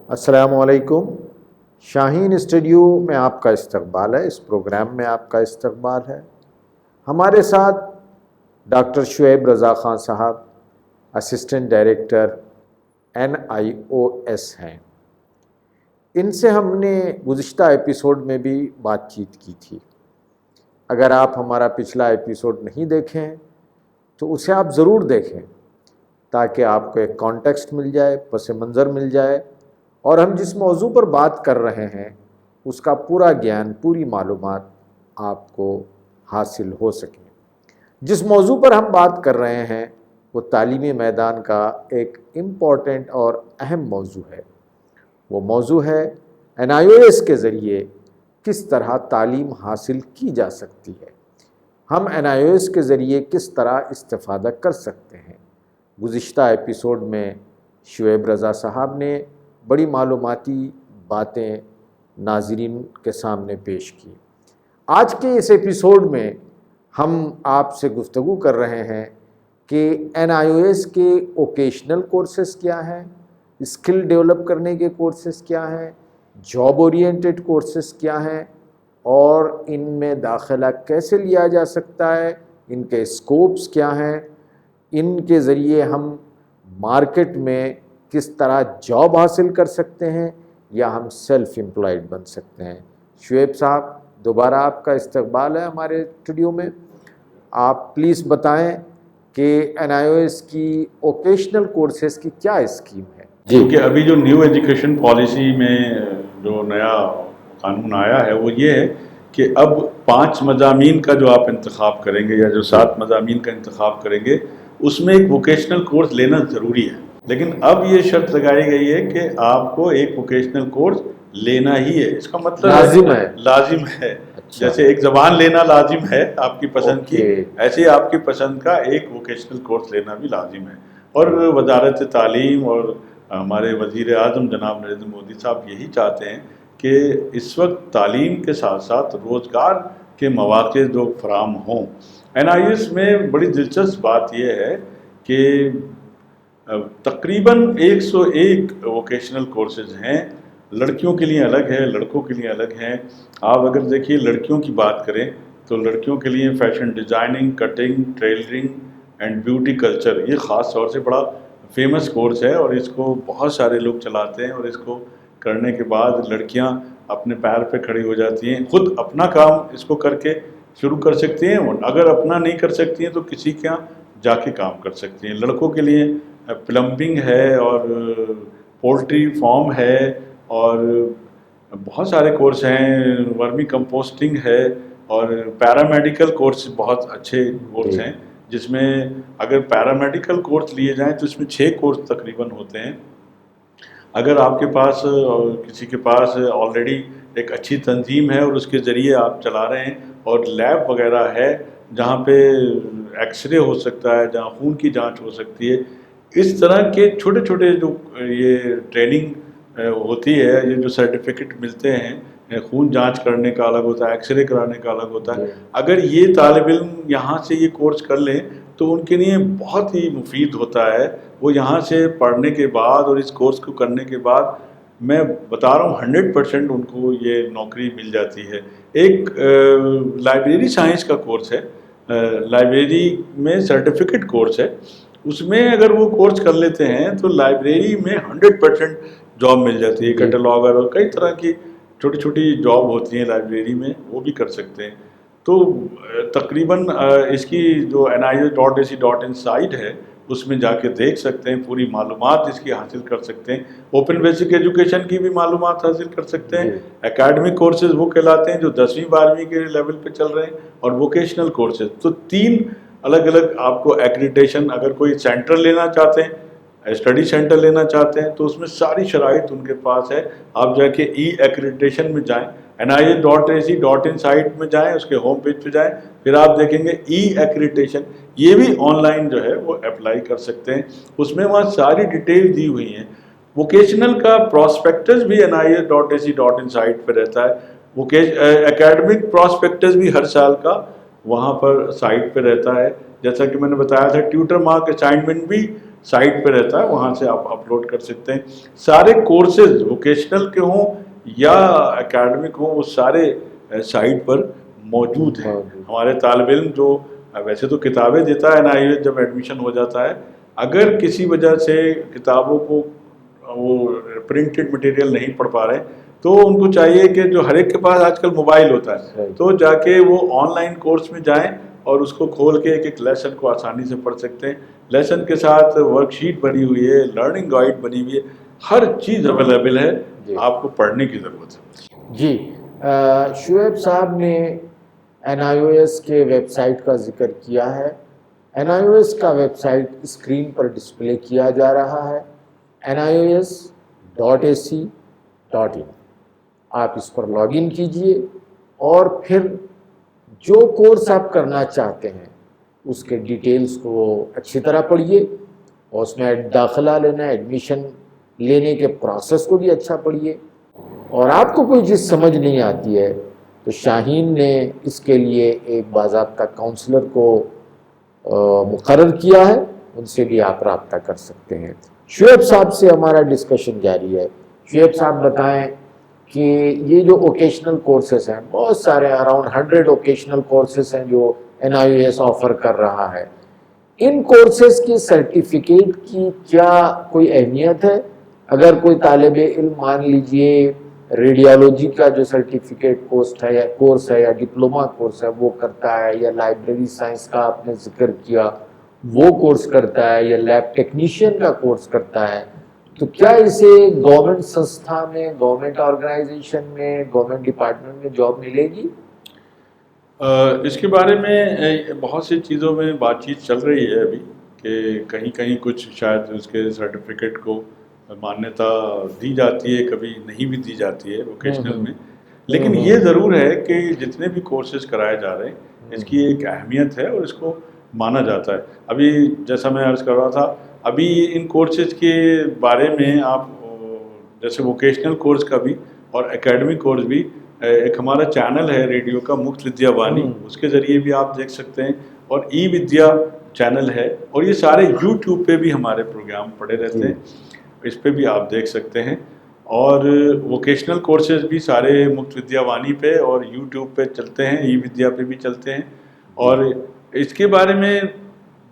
السلام علیکم۔ شاہین اسٹوڈیو میں آپ کا استقبال ہے، اس پروگرام میں آپ کا استقبال ہے۔ ہمارے ساتھ ڈاکٹر شعیب رضا خان صاحب، اسسٹنٹ ڈائریکٹر NIOS ہیں۔ ان سے ہم نے گزشتہ ایپیسوڈ میں بھی بات چیت کی تھی۔ اگر آپ ہمارا پچھلا ایپیسوڈ نہیں دیکھیں تو اسے آپ ضرور دیکھیں تاکہ آپ کو ایک کانٹیکسٹ مل جائے، پس منظر مل جائے، اور ہم جس موضوع پر بات کر رہے ہیں اس کا پورا گیان، پوری معلومات آپ کو حاصل ہو سکیں۔ جس موضوع پر ہم بات کر رہے ہیں وہ تعلیمی میدان کا ایک امپورٹنٹ اور اہم موضوع ہے۔ وہ موضوع ہے NIOS کے ذریعے کس طرح تعلیم حاصل کی جا سکتی ہے، ہم NIOS کے ذریعے کس طرح استفادہ کر سکتے ہیں۔ گزشتہ ایپیسوڈ میں شعیب رضا صاحب نے بڑی معلوماتی باتیں ناظرین کے سامنے پیش کی۔ آج کے اس ایپیسوڈ میں ہم آپ سے گفتگو کر رہے ہیں کہ NIOS کے ووکیشنل کورسز کیا ہیں، اسکل ڈیولپ کرنے کے کورسز کیا ہیں، جاب اورینٹڈ کورسز کیا ہیں، اور ان میں داخلہ کیسے لیا جا سکتا ہے، ان کے اسکوپس کیا ہیں، ان کے ذریعے ہم مارکیٹ میں کس طرح جاب حاصل کر سکتے ہیں یا ہم سیلف امپلائڈ بن سکتے ہیں۔ شعیب صاحب، دوبارہ آپ کا استقبال ہے ہمارے اسٹوڈیو میں۔ آپ پلیز بتائیں کہ NIOS کی ووکیشنل کورسز کی کیا اسکیم ہے؟ کیونکہ ابھی جو نیو ایجوکیشن پالیسی میں جو نیا قانون آیا ہے وہ یہ ہے کہ اب 5 مضامین کا جو آپ انتخاب کریں گے یا جو 7 مضامین کا انتخاب کریں گے اس میں ایک ووکیشنل کورس لینا ضروری ہے، لیکن اب یہ شرط لگائی گئی ہے کہ آپ کو ایک ووکیشنل کورس لینا ہی ہے۔ اس کا مطلب لازم ہے جیسے ایک زبان لینا لازم ہے آپ کی پسند کی، ایسے آپ کی پسند کا ایک ووکیشنل کورس لینا بھی لازم ہے۔ اور وزارت تعلیم اور ہمارے وزیر اعظم جناب نریندر مودی صاحب یہی چاہتے ہیں کہ اس وقت تعلیم کے ساتھ ساتھ روزگار کے مواقع جو فراہم ہوں۔ NIOS میں بڑی دلچسپ بات یہ ہے کہ تقریباً 101 ووکیشنل کورسز ہیں، لڑکیوں کے لیے الگ ہے، لڑکوں کے لیے الگ ہیں۔ آپ اگر دیکھیے لڑکیوں کی بات کریں تو لڑکیوں کے لیے fashion designing, cutting, tailoring and beauty culture یہ خاص طور سے بڑا فیمس کورس ہے، اور اس کو بہت سارے لوگ چلاتے ہیں، اور اس کو کرنے کے بعد لڑکیاں اپنے پیر پہ کھڑی ہو جاتی ہیں، خود اپنا کام اس کو کر کے شروع کر سکتی ہیں، اگر اپنا نہیں کر سکتی ہیں تو کسی کے یہاں جا کے کام کر سکتی ہیں۔ لڑکوں کے لیے پلمبنگ ہے اور پولٹری فارم ہے، اور بہت سارے کورس ہیں، ورمی کمپوسٹنگ ہے، اور پیرامیڈیکل کورس بہت اچھے کورس ہیں، جس میں اگر پیرامیڈیکل کورس لیے جائیں تو اس میں 6 کورس تقریباً ہوتے ہیں۔ اگر آپ کے پاس کسی کے پاس آلریڈی ایک اچھی تنظیم ہے اور اس کے ذریعے آپ چلا رہے ہیں، اور لیب وغیرہ ہے جہاں پہ ایکس رے ہو سکتا ہے، جہاں خون کی جانچ ہو سکتی ہے، اس طرح کے چھوٹے چھوٹے جو یہ ٹریننگ ہوتی ہے، یہ جو سرٹیفکیٹ ملتے ہیں، خون جانچ کرنے کا الگ ہوتا ہے، ایکس رے کرانے کا الگ ہوتا ہے، اگر یہ طالب علم یہاں سے یہ کورس کر لیں تو ان کے لیے بہت ہی مفید ہوتا ہے۔ وہ یہاں سے پڑھنے کے بعد اور اس کورس کو کرنے کے بعد میں بتا رہا ہوں 100% ان کو یہ نوکری مل جاتی ہے۔ ایک لائبریری سائنس کا کورس ہے، لائبریری میں سرٹیفکیٹ کورس ہے، اس میں اگر وہ کورس کر لیتے ہیں تو لائبریری میں 100% جاب مل جاتی ہے، کیٹلاگر اور کئی طرح کی چھوٹی چھوٹی جاب ہوتی ہیں لائبریری میں، وہ بھی کر سکتے ہیں۔ تو تقریباً اس کی جو NIOS.ac.in سائٹ ہے اس میں جا کے دیکھ سکتے ہیں، پوری معلومات اس کی حاصل کر سکتے ہیں۔ اوپن بیسک ایجوکیشن کی بھی معلومات حاصل کر سکتے ہیں۔ اکیڈمک کورسز وہ کہلاتے ہیں جو 10ویں 12ویں کے لیول پہ چل رہے ہیں، اور ووکیشنل کورسز تو 3 الگ الگ آپ کو ایکریڈیٹیشن، اگر کوئی سینٹر لینا چاہتے ہیں، اسٹڈی سینٹر لینا چاہتے ہیں تو اس میں ساری شرائط ان کے پاس ہے۔ آپ جا کے ایکریڈیٹیشن میں جائیں، NIOS.ac.in سائٹ میں جائیں، اس کے ہوم پیج پہ جائیں، پھر آپ دیکھیں گے ایکریڈیٹیشن، یہ بھی آن لائن جو ہے وہ اپلائی کر سکتے ہیں۔ اس میں وہاں ساری ڈیٹیل دی ہوئی ہیں۔ ووکیشنل کا پراسپیکٹس بھی NIOS.ac.in سائٹ پہ رہتا ہے، اکیڈمک پراسپیکٹس بھی ہر سال کا وہاں پر سائٹ پہ رہتا ہے۔ جیسا کہ میں نے بتایا تھا، ٹیوٹر مارک اسائنمنٹ بھی سائٹ پہ رہتا ہے، وہاں سے آپ اپلوڈ کر سکتے ہیں. سارے کورسز ووکیشنل کے ہوں یا اکیڈمک ہوں، وہ سارے سائٹ پر موجود ہیں. ہمارے طالب علم جو ویسے تو کتابیں دیتا ہے NIOS جب ایڈمیشن ہو جاتا ہے، اگر کسی وجہ سے کتابوں کو وہ پرنٹڈ مٹیریل نہیں پڑھ پا رہے تو ان کو چاہیے کہ جو ہر ایک کے پاس آج کل موبائل ہوتا ہے تو جا کے وہ آن لائن کورس میں جائیں اور اس کو کھول کے ایک ایک لیسن کو آسانی سے پڑھ سکتے ہیں. لیسن کے ساتھ ورک شیٹ بنی ہوئی ہے، لرننگ گائیڈ بنی ہوئی ہے، ہر چیز اویلیبل ہے. آپ کو پڑھنے کی ضرورت ہے. جی شعیب صاحب نے NIOS کے ویب سائٹ کا ذکر کیا ہے. NIOS کا ویب سائٹ اسکرین پر ڈسپلے کیا جا رہا ہے، NIOS.ac.in. آپ اس پر لاگ ان کیجئے اور پھر جو کورس آپ کرنا چاہتے ہیں اس کے ڈیٹیلز کو اچھی طرح پڑھیے اور اس میں داخلہ لینا، ایڈمیشن لینے کے پروسیس کو بھی اچھا پڑھیے. اور آپ کو کوئی چیز سمجھ نہیں آتی ہے تو شاہین نے اس کے لیے ایک باضابطہ کاؤنسلر کو مقرر کیا ہے، ان سے بھی آپ رابطہ کر سکتے ہیں. شعیب صاحب سے ہمارا ڈسکشن جاری ہے. شعیب صاحب بتائیں کہ یہ جو اوکیشنل کورسز ہیں، بہت سارے اراؤنڈ 100 اوکیشنل کورسز ہیں جو NIOS آفر کر رہا ہے. ان کورسز کی سرٹیفکیٹ کی کیا کوئی اہمیت ہے؟ اگر کوئی طالب علم مان لیجئے ریڈیالوجی کا جو سرٹیفکیٹ کورس ہے یا ڈپلومہ کورس ہے وہ کرتا ہے، یا لائبریری سائنس کا آپ نے ذکر کیا وہ کورس کرتا ہے، یا لیب ٹیکنیشین کا کورس کرتا ہے، تو کیا اسے گورنمنٹ سنستھا میں، گورنمنٹ آرگنائزیشن میں، گورنمنٹ ڈپارٹمنٹ میں جاب ملے گی؟ اس کے بارے میں بہت سی چیزوں میں بات چیت چل رہی ہے ابھی کہ کہیں کہیں کچھ شاید اس کے سرٹیفکیٹ کو مانیتا دی جاتی ہے، کبھی نہیں بھی دی جاتی ہے ووکیشنل میں. لیکن یہ ضرور ہے کہ جتنے بھی کورسز کرائے جا رہے ہیں اس کی ایک اہمیت ہے اور اس کو مانا جاتا ہے. ابھی جیسا میں عرض کر رہا تھا، ابھی ان کورسز کے بارے میں آپ جیسے ووکیشنل کورس کا بھی اور اکیڈمک کورس بھی، ایک ہمارا چینل ہے ریڈیو کا مفت ودیا وانی، اس کے ذریعے بھی آپ دیکھ سکتے ہیں، اور ای ودیا چینل ہے، اور یہ سارے یوٹیوب پہ بھی ہمارے پروگرام پڑے رہتے ہیں، اس پہ بھی آپ دیکھ سکتے ہیں. اور ووکیشنل کورسز بھی سارے مفت ودیا وانی پہ اور یوٹیوب پہ چلتے ہیں، ای ودیا پہ بھی چلتے ہیں. اور اس کے بارے میں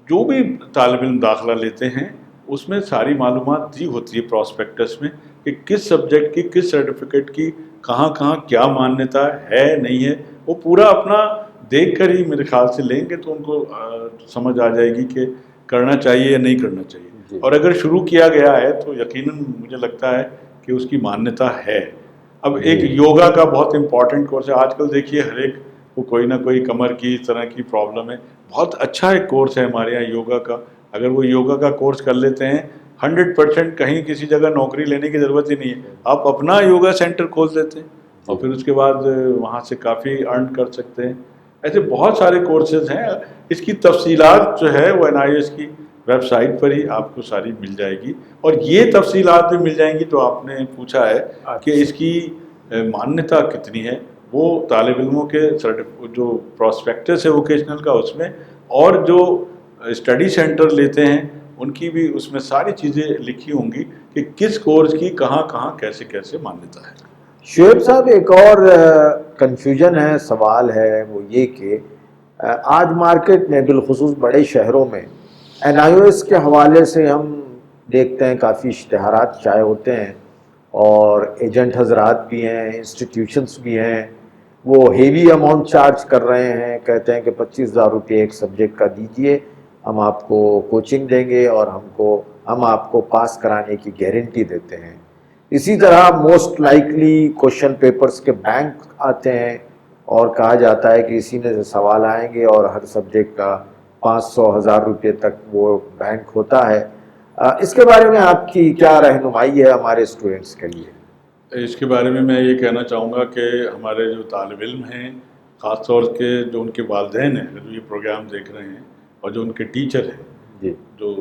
جو بھی طالب علم داخلہ لیتے ہیں اس میں ساری معلومات دی ہوتی ہے پراسپیکٹس میں کہ کس سبجیکٹ کی، کس سرٹیفکیٹ کی کہاں کہاں کیا مانیتا ہے نہیں ہے. وہ پورا اپنا دیکھ کر ہی میرے خیال سے لیں گے تو ان کو سمجھ آ جائے گی کہ کرنا چاہیے یا نہیں کرنا چاہیے. اور اگر شروع کیا گیا ہے تو یقیناً مجھے لگتا ہے کہ اس کی مانیتا ہے. اب ایک یوگا کا بہت امپورٹنٹ کورس ہے، آج کل دیکھیے ہر ایک کو کوئی نہ کوئی کمر کی اس طرح کی پرابلم ہے. بہت اچھا ایک کورس ہے ہمارے یہاں یوگا کا. اگر وہ یوگا کا کورس کر لیتے ہیں 100% کہیں کسی جگہ نوکری لینے کی ضرورت ہی نہیں ہے. آپ اپنا یوگا سینٹر کھول دیتے ہیں اور پھر اس کے بعد وہاں سے کافی ارن کر سکتے ہیں. ایسے بہت سارے کورسز ہیں. اس کی تفصیلات جو ہے وہ NIOS کی ویب سائٹ پر ہی آپ کو ساری مل جائے گی، اور یہ تفصیلات بھی مل جائیں گی جو آپ نے پوچھا ہے کہ اس کی مانیتا کتنی ہے. وہ طالب علموں کے جو پراسپیکٹس ہے ووکیشنل کا اس میں، اور جو اسٹڈی سینٹر لیتے ہیں ان کی بھی اس میں ساری چیزیں لکھی ہوں گی کہ کس کورس کی کہاں کہاں کیسے کیسے مانیتا ہے. شعیب صاحب ایک اور کنفیوژن ہے، سوال ہے، وہ یہ کہ آج مارکیٹ میں بالخصوص بڑے شہروں میں NIOS کے حوالے سے ہم دیکھتے ہیں کافی اشتہارات شائع ہوتے ہیں، اور ایجنٹ حضرات بھی ہیں، انسٹیٹیوشنز بھی ہیں، وہ ہیوی اماؤنٹ چارج کر رہے ہیں، کہتے ہیں کہ 25,000 روپے ایک سبجیکٹ کا دیجئے، ہم آپ کو کوچنگ دیں گے اور ہم آپ کو پاس کرانے کی گارنٹی دیتے ہیں. اسی طرح موسٹ لائکلی کوشچن پیپرز کے بینک آتے ہیں اور کہا جاتا ہے کہ اسی میں سے سوال آئیں گے اور ہر سبجیکٹ کا 500,000 روپے تک وہ بینک ہوتا ہے. اس کے بارے میں آپ کی کیا رہنمائی ہے ہمارے اسٹوڈنٹس کے لیے؟ اس کے بارے میں یہ کہنا چاہوں گا کہ ہمارے جو طالب علم ہیں، خاص طور کے جو ان کے والدین ہیں جو یہ پروگرام دیکھ رہے ہیں، اور جو ان کے ٹیچر ہیں جو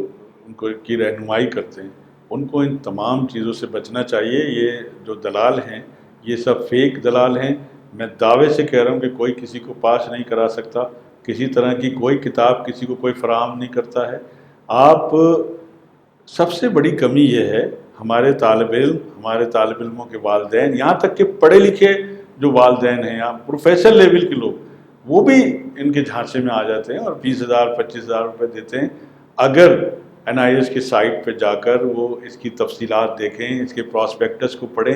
ان کو کی رہنمائی کرتے ہیں، ان کو ان تمام چیزوں سے بچنا چاہیے. یہ جو دلال ہیں یہ سب فیک دلال ہیں. میں دعوے سے کہہ رہا ہوں کہ کوئی کسی کو پاس نہیں کرا سکتا، کسی طرح کی کوئی کتاب کسی کو کوئی فراہم نہیں کرتا ہے. آپ سب سے بڑی کمی یہ ہے ہمارے طالب علم، ہمارے طالب علموں کے والدین، یہاں تک کہ پڑھے لکھے جو والدین ہیں یا پروفیسر لیول کے لوگ، وہ بھی ان کے جھانسے میں آ جاتے ہیں اور 20,000 25,000 روپے دیتے ہیں۔ اگر NIS کی سائٹ پہ جا کر وہ اس کی تفصیلات دیکھیں، اس کے پراسپیکٹس کو پڑھیں،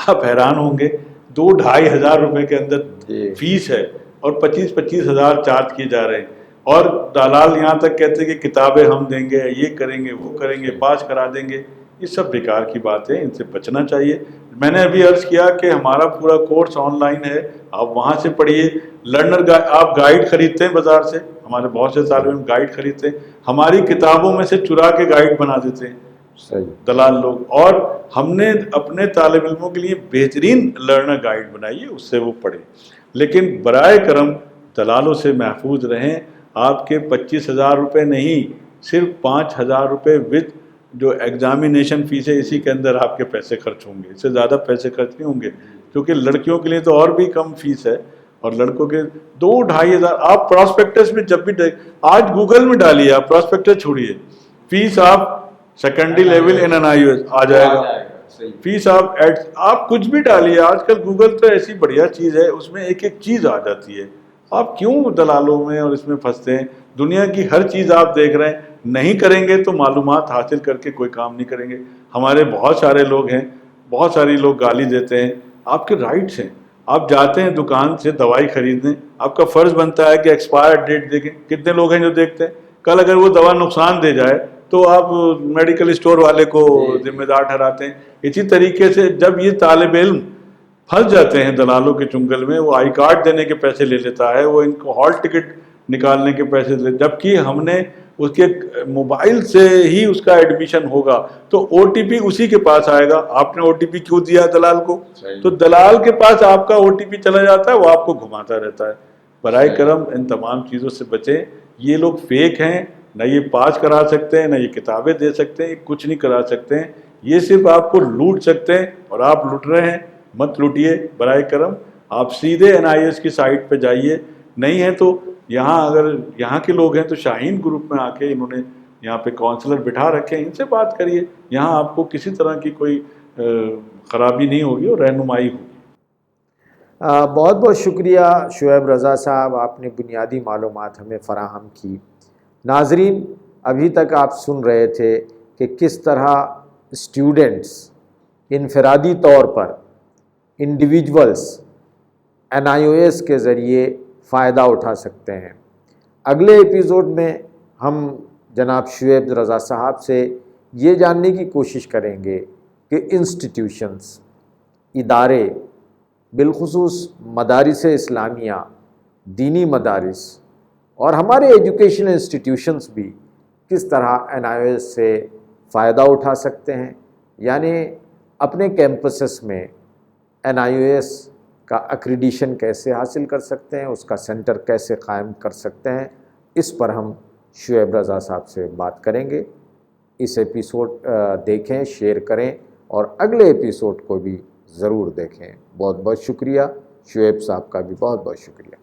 آپ حیران ہوں گے 2-2,500 روپے کے اندر فیس ہے اور 25,000 چارج کیے جا رہے ہیں، اور دلال یہاں تک کہتے ہیں کہ کتابیں ہم دیں گے، یہ کریں گے، وہ کریں گے، پاس کرا دیں گے۔ یہ سب بیکار کی بات ہے، ان سے بچنا چاہیے۔ میں نے ابھی عرض کیا کہ ہمارا پورا کورس آن لائن ہے، آپ وہاں سے پڑھیے۔ لرنر آپ گائیڈ خریدتے ہیں بازار سے، ہمارے بہت سے طالب علم گائیڈ خریدتے ہیں، ہماری کتابوں میں سے چرا کے گائیڈ بنا دیتے ہیں دلال لوگ، اور ہم نے اپنے طالب علموں کے لیے بہترین لرنر گائیڈ بنائی ہے، اس سے وہ پڑھیں۔ لیکن برائے کرم دلالوں سے محفوظ رہیں۔ آپ کے 25,000 روپے نہیں، صرف 5,000 روپے وتھ جو ایگزامینیشن فیس ہے، اسی کے اندر آپ کے پیسے خرچ ہوں گے، اس سے زیادہ پیسے خرچ نہیں ہوں گے، کیونکہ لڑکیوں کے لیے تو اور بھی کم فیس ہے، اور لڑکوں کے 2-2,500۔ آپ پراسپیکٹس میں جب بھی آج گوگل میں ڈالیے، آپ پراسپیکٹس چھوڑیے، فیس آپ سیکنڈری لیول ان NIS آ جائے گا، فیس آپ کچھ بھی ڈالیے۔ آج کل گوگل تو ایسی بڑھیا چیز ہے، اس میں ایک ایک چیز آ جاتی ہے۔ آپ کیوں دلالوں میں اور اس میں پھنستے ہیں؟ دنیا کی ہر چیز آپ دیکھ رہے ہیں، نہیں کریں گے تو معلومات حاصل کر کے کوئی کام نہیں کریں گے۔ ہمارے بہت سارے لوگ ہیں، بہت ساری لوگ گالی دیتے ہیں، آپ کے رائٹس ہیں۔ آپ جاتے ہیں دکان سے دوائی خریدنے، آپ کا فرض بنتا ہے کہ ایکسپائر ڈیٹ دیکھیں۔ کتنے لوگ ہیں جو دیکھتے ہیں؟ کل اگر وہ دوا نقصان دے جائے تو آپ میڈیکل اسٹور والے کو ذمہ دار ٹھہراتے ہیں۔ اسی طریقے سے جب یہ طالب علم پھنس جاتے ہیں دلالوں کے چنگل میں، وہ آئی کارڈ دینے کے پیسے لے لیتا ہے، وہ ان کو ہال ٹکٹ نکالنے کے پیسے لے، جبکہ ہم نے اس کے موبائل سے ہی اس کا ایڈمیشن ہوگا تو OTP اسی کے پاس آئے گا۔ آپ نے OTP کیوں دیا دلال کو؟ تو دلال کے پاس آپ کا OTP چلا جاتا ہے، وہ آپ کو گھماتا رہتا ہے۔ برائے کرم ان تمام چیزوں سے بچیں۔ یہ لوگ فیک ہیں، نہ یہ پاس کرا سکتے ہیں، نہ یہ کتابیں دے سکتے ہیں، کچھ نہیں کرا سکتے ہیں، یہ صرف آپ کو لوٹ سکتے ہیں، اور آپ لوٹ رہے ہیں۔ مت لوٹیے برائے کرم، آپ سیدھے NIS کی سائٹ پہ جائیے۔ نہیں ہے تو یہاں اگر یہاں کے لوگ ہیں تو شاہین گروپ میں آ کے انہوں نے یہاں پہ کونسلر بٹھا رکھے ہیں، ان سے بات کریے، یہاں آپ کو کسی طرح کی کوئی خرابی نہیں ہوگی اور رہنمائی ہوگی۔ بہت بہت شکریہ شعیب رضا صاحب، آپ نے بنیادی معلومات ہمیں فراہم کی۔ ناظرین، ابھی تک آپ سن رہے تھے کہ کس طرح اسٹوڈنٹس انفرادی طور پر انڈیویجولس NIOS کے ذریعے فائدہ اٹھا سکتے ہیں۔ اگلے ایپیزوڈ میں ہم جناب شعیب رضا صاحب سے یہ جاننے کی کوشش کریں گے کہ انسٹیٹیوشنز، ادارے، بالخصوص مدارس اسلامیہ، دینی مدارس اور ہمارے ایجوکیشن انسٹیٹیوشنز بھی کس طرح NIOS سے فائدہ اٹھا سکتے ہیں، یعنی اپنے کیمپسز میں NIOS کا ایکریڈیشن کیسے حاصل کر سکتے ہیں، اس کا سینٹر کیسے قائم کر سکتے ہیں۔ اس پر ہم شعیب رضا صاحب سے بات کریں گے۔ اس ایپیسوڈ دیکھیں، شیئر کریں، اور اگلے ایپیسوڈ کو بھی ضرور دیکھیں۔ بہت بہت شکریہ، شعیب صاحب کا بھی بہت بہت شکریہ۔